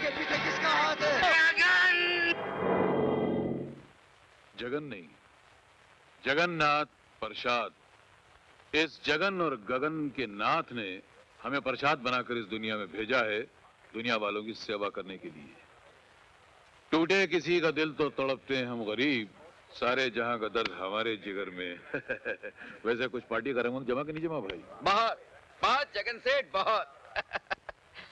इसके पीछे किसका हाथ है? जगन नहीं, जगन्नाथ प्रसाद। इस जगन और गगन के नाथ ने हमें प्रसाद बनाकर इस दुनिया में भेजा है, दुनिया वालों की सेवा करने के लिए। टूटे किसी का दिल तो तड़पते हैं हम गरीब, सारे जहां का दर्द हमारे जिगर में। वैसे कुछ पार्टी का रंग जमा कि नहीं जमा भाई? बहुत बहुत जगन सेठ, बहुत।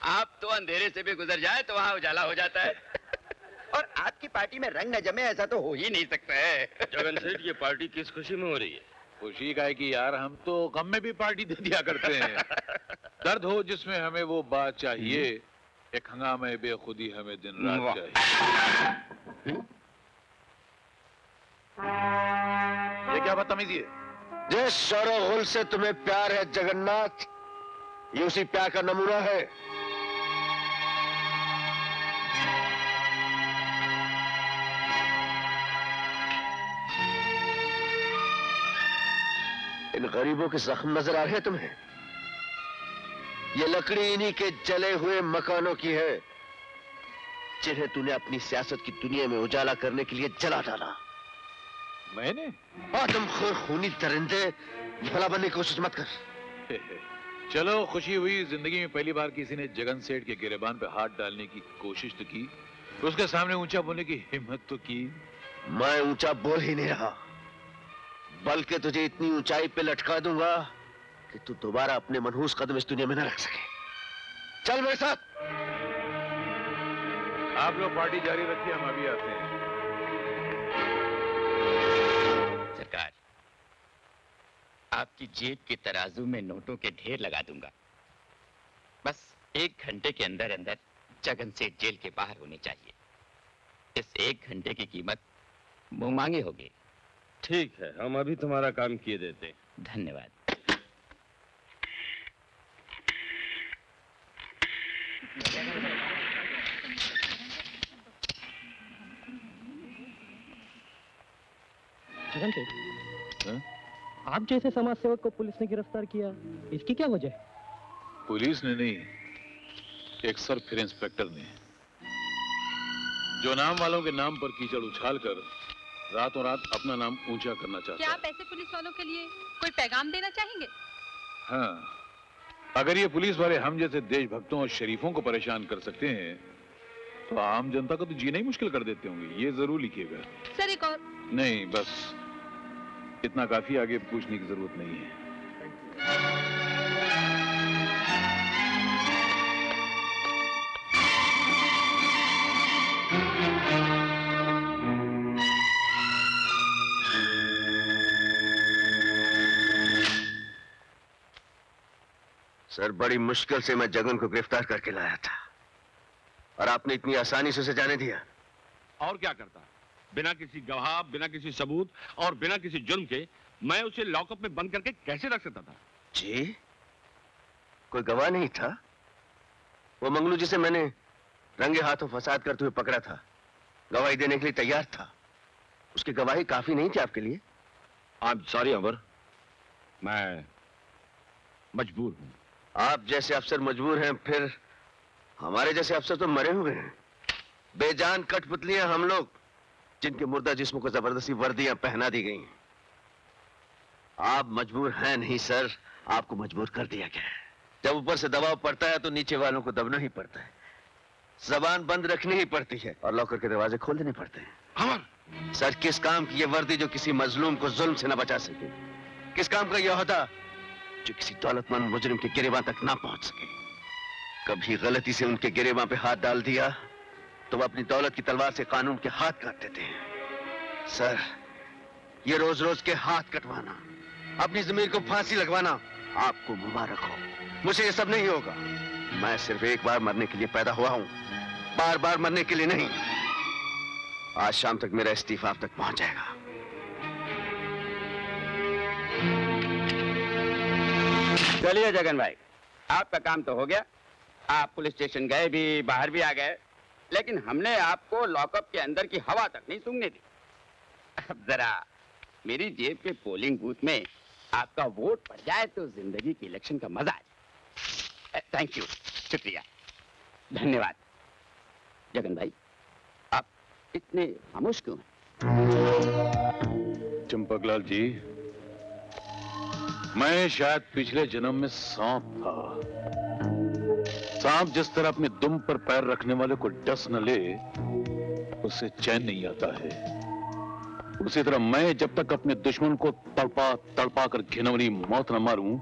आप तो अंधेरे से भी गुजर जाए तो वहां उजाला हो जाता है। और आपकी पार्टी में रंग न जमे ऐसा तो हो ही नहीं सकता है। जगन सेठ, ये पार्टी किस खुशी में हो रही है? खुशी का है कि यार हम तो गम में भी पार्टी दे दिया करते हैं। दर्द हो जिसमें हमें वो बात चाहिए, एक हंगामे बेखुदी हमें दिन रात चाहिए। ये क्या बदतमीजी है? जिस शोर से तुम्हें प्यार है जगन्नाथ, ये उसी प्यार का नमूना है। इन गरीबों के जख्म नजर आ रहे हैं तुम्हें? ये लकड़ी इन्हीं के जले हुए मकानों की है, जिन्हें तूने अपनी सियासत की दुनिया में उजाला करने के लिए जला डाला। मैंने? आदमखोर खूनी दरिंदे, भला बनने की कोशिश मत कर। चलो खुशी हुई, जिंदगी में पहली बार किसी ने जगन सेठ के गिरेबान पे हाथ डालने की कोशिश तो की, उसके सामने ऊंचा बोलने की हिम्मत तो की। मैं ऊंचा बोल ही नहीं रहा, बल्कि तुझे इतनी ऊंचाई पे लटका दूंगा कि तू दोबारा अपने मनहूस कदम इस दुनिया में न रख सके। चल मेरे साथ। आप लोग पार्टी जारी रखिए, हम अभी आते हैं। सरकार, आपकी जेब के तराजू में नोटों के ढेर लगा दूंगा। बस 1 घंटे के अंदर अंदर जगन सेठ जेल के बाहर होने चाहिए। इस 1 घंटे की कीमत मुंह मांगे होगी। ठीक है, हम अभी तुम्हारा काम किए देते हैं। धन्यवाद। जगन सेठ, आप जैसे समाज सेवक को पुलिस ने गिरफ्तार किया, इसकी क्या वजह है? पुलिस ने नहीं, एक सर फिर इंस्पेक्टर ने, जो नाम वालों के नाम पर कीचड़ उछाल कर रातों रात अपना नाम ऊंचा करना चाहता है। क्या आप ऐसे पुलिस वालों के लिए कोई पैगाम देना चाहेंगे? हाँ, अगर ये पुलिस वाले हम जैसे देशभक्तों और शरीफों को परेशान कर सकते हैं, तो आम जनता को तो जीना ही मुश्किल कर देते होंगे। ये जरूर लिखिएगा। सर एक और। नहीं, बस इतना काफी, आगे पूछने की जरूरत नहीं है। सर, बड़ी मुश्किल से मैं जगन को गिरफ्तार करके लाया था, और आपने इतनी आसानी से उसे जाने दिया। और क्या करता? बिना किसी गवाह, बिना किसी सबूत और बिना किसी जुर्म के मैं उसे लॉकअप में बंद करके कैसे रख सकता था? जी, कोई गवाह नहीं था? वो मंगलू जिसे मैंने रंगे हाथों फसाद करते हुए पकड़ा था, गवाही देने के लिए तैयार था। उसकी गवाही काफी नहीं थी आपके लिए? आई एम सॉरी अमर, मैं मजबूर हूं। आप जैसे अफसर मजबूर हैं, फिर हमारे जैसे अफसर तो मरे हुए हैं। बेजान कठपुतलियां हम लोग, जिनके मुर्दा जिस्मों को जबरदस्ती वर्दियां पहना दी गई हैं। आप मजबूर हैं नहीं सर, आपको मजबूर कर दिया गया है। जब ऊपर से दबाव पड़ता है तो नीचे वालों को दबना ही पड़ता है, जबान बंद रखनी ही पड़ती है और लॉकर के दरवाजे खोल देने पड़ते हैं। अमर! सर, किस काम की ये वर्दी जो किसी मजलूम को जुल्म से न बचा सके? किस काम का यह होता जो किसी दौलतमंद मुजरिम के गिरेबान तक ना पहुंच सके? कभी गलती से उनके गिरेबान पे हाथ डाल दिया तो वो अपनी दौलत की तलवार से कानून के हाथ काट देते हैं। सर, ये रोज रोज के हाथ कटवाना, अपनी जमीर को फांसी लगवाना आपको मुबारक हो। मुझे ये सब नहीं होगा। मैं सिर्फ एक बार मरने के लिए पैदा हुआ हूं, बार बार मरने के लिए नहीं। आज शाम तक मेरा इस्तीफा आप तक पहुंच जाएगा। चलिए जगन भाई, आपका काम तो हो गया। आप पुलिस स्टेशन गए भी, बाहर भी आ गए, लेकिन हमने आपको लॉकअप के अंदर की हवा तक नहीं सूंघने दी। अब जरा मेरी जेब के पोलिंग बूथ में आपका वोट पड़ जाए तो जिंदगी की इलेक्शन का मजा आ जाए। थैंक यू, शुक्रिया, धन्यवाद। जगन भाई, आप इतने खामोश क्यों हैं? चंपकलाल जी, मैं शायद पिछले जन्म में सांप था। सांप जिस तरह अपने दुम पर पैर रखने वाले को डस न ले, उससे चैन नहीं आता है, उसी तरह मैं जब तक अपने दुश्मन को तड़पा तड़पा कर घिनौनी मौत न मारूं,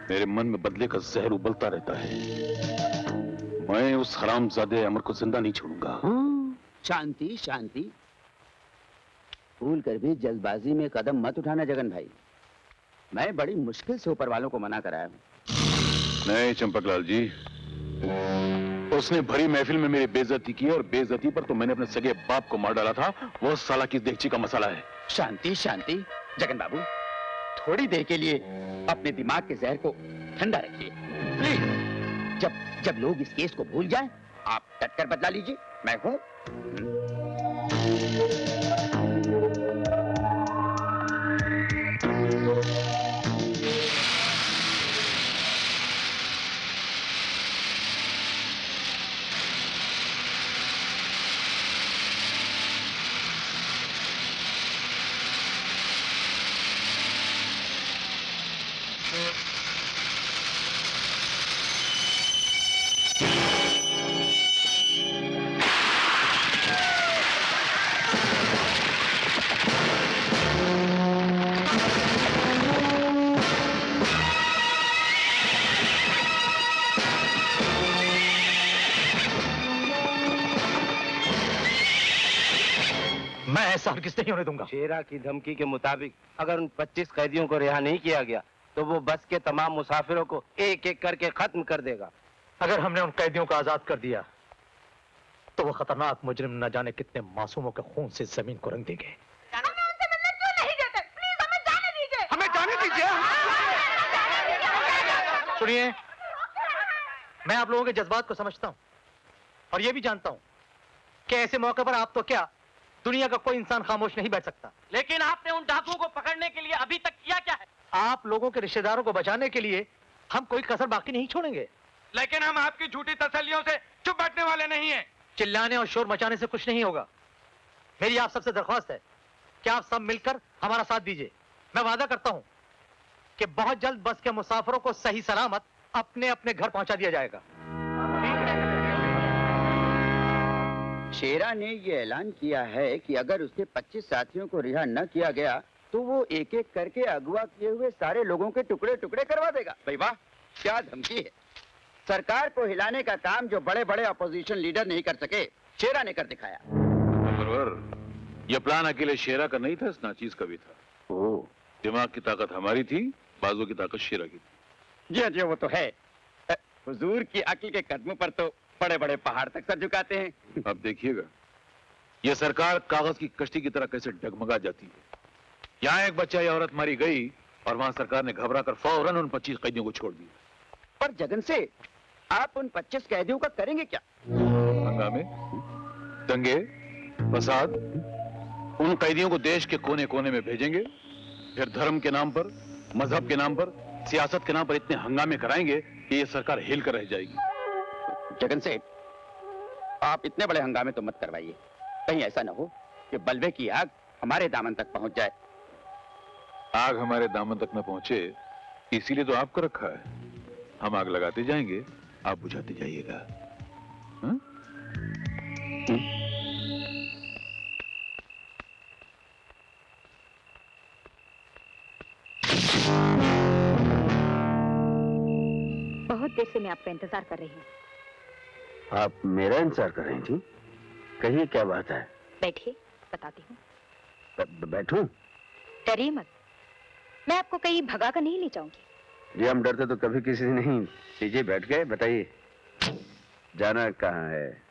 मेरे मन में बदले का जहर उबलता रहता है। मैं उस हरामजादे अमर को जिंदा नहीं छोड़ूंगा। शांति शांति, भूल कर भी जल्दबाजी में कदम मत उठाना जगन भाई। मैं बड़ी मुश्किल से ऊपर वालों को मना कराया हूं। नहीं चंपकलाल जी, उसने भरी महफिल में मेरी बेइज्जती की और बेइज्जती पर तो मैंने अपने सगे बाप को मार डाला था। वो साला की देगची का मसाला है। शांति शांति जगन बाबू, थोड़ी देर के लिए अपने दिमाग के जहर को ठंडा रखिए प्लीज। जब लोग इस केस को भूल जाएं, आप डटकर बदला लीजिए, मैं हूं। हरगिज़ नहीं होने दूंगा। शेरा की धमकी के मुताबिक अगर उन 25 कैदियों को रिहा नहीं किया गया तो वो बस के तमाम मुसाफिरों को एक एक करके खत्म कर देगा। अगर हमने उन कैदियों को आजाद कर दिया तो वो खतरनाक मुजरिम न जाने कितने मासूमों के खून से जमीन को रंग देंगे। हमें उनसे मिलने क्यों नहीं देते? प्लीज हमें जाने दीजिए। हमें जाने दीजिए। सुनिए, मैं आप लोगों के जज्बात को समझता हूं और ये भी जानता हूं कि ऐसे मौके पर आप तो क्या, दुनिया का कोई इंसान खामोश नहीं बैठ सकता। लेकिन आपने उन डाकुओं को पकड़ने के लिए अभी तक किया क्या है? आप लोगों के रिश्तेदारों को बचाने के लिए हम कोई कसर बाकी नहीं छोड़ेंगे। लेकिन हम आपकी झूठी तसल्लियों से चुप बैठने वाले नहीं हैं। चिल्लाने और शोर मचाने से कुछ नहीं होगा। मेरी आप सबसे दरख्वास्त है कि आप सब मिलकर हमारा साथ दीजिए। मैं वादा करता हूं कि बहुत जल्द बस के मुसाफिरों को सही सलामत अपने अपने घर पहुंचा दिया जाएगा। शेरा ने ये ऐलान किया है कि अगर उसके 25 साथियों को रिहा न किया गया तो वो एक एक करके अगवा किए हुए सारे लोगों के टुकड़े टुकड़े करवा देगा। भाई वाह, क्या धमकी है। सरकार को हिलाने का काम जो बड़े बड़े अपोजिशन लीडर नहीं कर सके, शेरा ने कर दिखाया। ये प्लान अकेले शेरा का नहीं था, इस नाचीज का भी था। दिमाग की ताकत हमारी थी, बाजू की ताकत शेरा की थी। जी वो तो है। हुजूर की अक्ल के कदमों पर तो बड़े बड़े पहाड़ तक सर झुकाते हैं। अब देखिएगा ये सरकार कागज की कश्ती की तरह कैसे डगमगा जाती है। यहाँ एक बच्चा या औरत मारी गई और वहां सरकार ने घबरा कर फौरन उन 25 कैदियों को छोड़ दिया। पर जगन से आप उन 25 कैदियों का करेंगे क्या? हंगामे, दंगे, फसाद। उन कैदियों को देश के कोने कोने में भेजेंगे, फिर धर्म के नाम पर, मजहब के नाम पर, सियासत के नाम पर इतने हंगामे कराएंगे कि ये सरकार हिल कर रह जाएगी। जगन सेठ, आप इतने बड़े हंगामे तो मत करवाइए। कहीं ऐसा ना हो कि बलवे की आग हमारे दामन तक पहुंच जाए। आग हमारे दामन तक न पहुंचे इसीलिए तो आपको रखा है। हम आग लगाते जाएंगे, आप बुझाते जाइएगा। बहुत देर से मैं आपका इंतजार कर रही हूँ। आप मेरा इंतजार कर रही थी? कहिए क्या बात है? बैठिए, बताती हूँ। बैठूं? डरिए मत, मैं आपको कहीं भगा कर नहीं ले जाऊंगी। जी हम डरते तो कभी किसी से नहीं। लीजिए बैठ गए, बताइए जाना कहाँ है?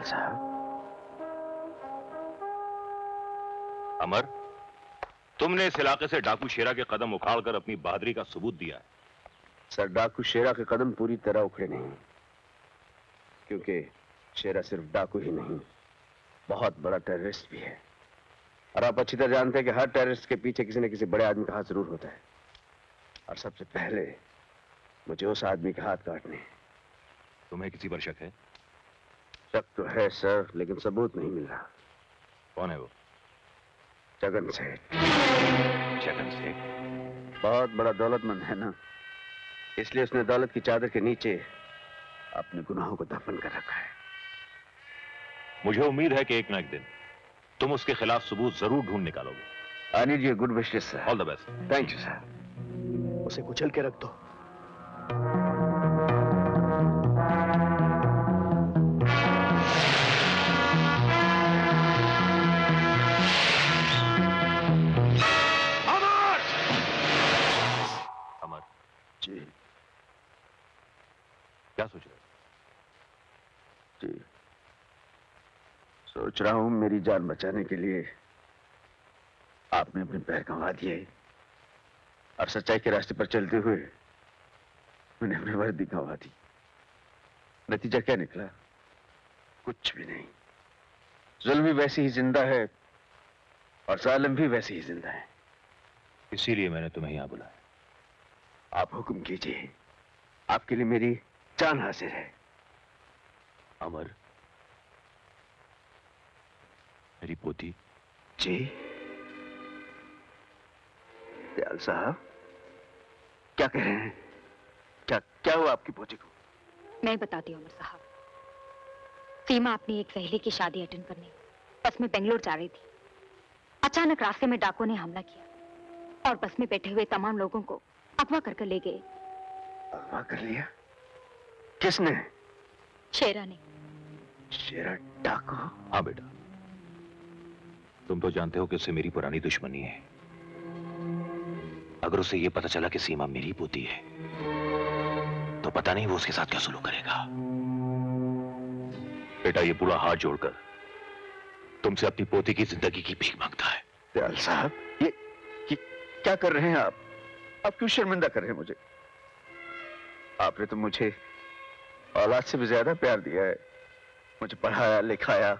साहब, अमर, तुमने इस इलाके से डाकू शेरा के कदम उखाड़कर अपनी बहादुरी का सबूत दिया है। सर, डाकू शेरा के कदम पूरी तरह उखड़े नहीं, क्योंकि शेरा सिर्फ डाकू ही नहीं, बहुत बड़ा टेररिस्ट भी है। और आप अच्छी तरह जानते हैं कि हर टेररिस्ट के पीछे किसी न किसी बड़े आदमी का हाथ जरूर होता है। और सबसे पहले मुझे उस आदमी के हाथ काटने हैं। तुम्हें किसी पर शक है? शक तो है सर, लेकिन सबूत नहीं मिल रहा। कौन है वो? जगन सेठ। जगन सेठ बहुत बड़ा दौलतमंद है ना, इसलिए उसने दौलत की चादर के नीचे अपने गुनाहों को दफन कर रखा है। मुझे उम्मीद है कि एक न एक दिन तुम उसके खिलाफ सबूत जरूर ढूंढ निकालोगे। I need your good wishes sir. All the best. Thank you sir. उसे कुचल के रख दो। अमर जी क्या सोच रहे हो? जी सोच रहा हूं मेरी जान बचाने के लिए आपने अपने पैर गंवा दिए और सच्चाई के रास्ते पर चलते हुए मैंने अपनी वर्दी गंवा दी। नतीजा क्या निकला? कुछ भी नहीं। जुल्म भी वैसे ही जिंदा है और जालिम भी वैसे ही जिंदा है। इसीलिए मैंने तुम्हें यहां बुलाया। आप हुक्म कीजिए, आपके लिए मेरी जान हाजिर है। अमर, मेरी पोती। जी दयाल साहब, क्या कह रहे हैं? क्या हुआ आपकी पोती को? मैं बताती हूँ अमर साहब। सीमा अपनी एक सहेली की शादी अटेंड करने बस में बेंगलोर जा रही थी। अचानक रास्ते में डाकुओं ने हमला किया और बस में बैठे हुए तमाम लोगों को अगवा करके ले गए। अगवा कर लिया? किसने? शेरा ने। शेरा डाकू? हाँ बेटा, तुम तो जानते हो कि उससे मेरी पुरानी दुश्मनी है। अगर उसे यह पता चला कि सीमा मेरी पोती है तो पता नहीं वो उसके साथ क्या सुलूक करेगा। बेटा, ये पूरा हाथ जोड़कर तुमसे अपनी पोती की जिंदगी की भीख मांगता है। दयाल साहब, ये क्या कर रहे हैं आप? आप क्यों शर्मिंदा कर रहे हैं मुझे? आपने तो मुझे औलाद से भी ज्यादा प्यार दिया है। मुझे पढ़ाया लिखाया,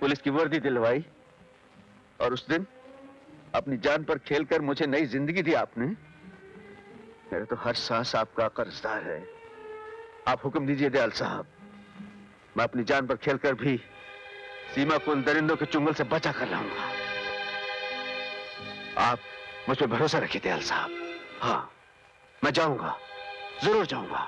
पुलिस की वर्दी दिलवाई और उस दिन अपनी जान पर खेलकर मुझे नई जिंदगी दी आपने। मेरा तो हर सांस आपका कर्जदार है। आप हुक्म दीजिए दयाल साहब, मैं अपनी जान पर खेलकर भी सीमा को उन दरिंदों के चुंगल से बचा कर लाऊंगा। आप मुझ पर भरोसा रखिए दयाल साहब। हाँ, मैं जाऊंगा, जरूर जाऊंगा।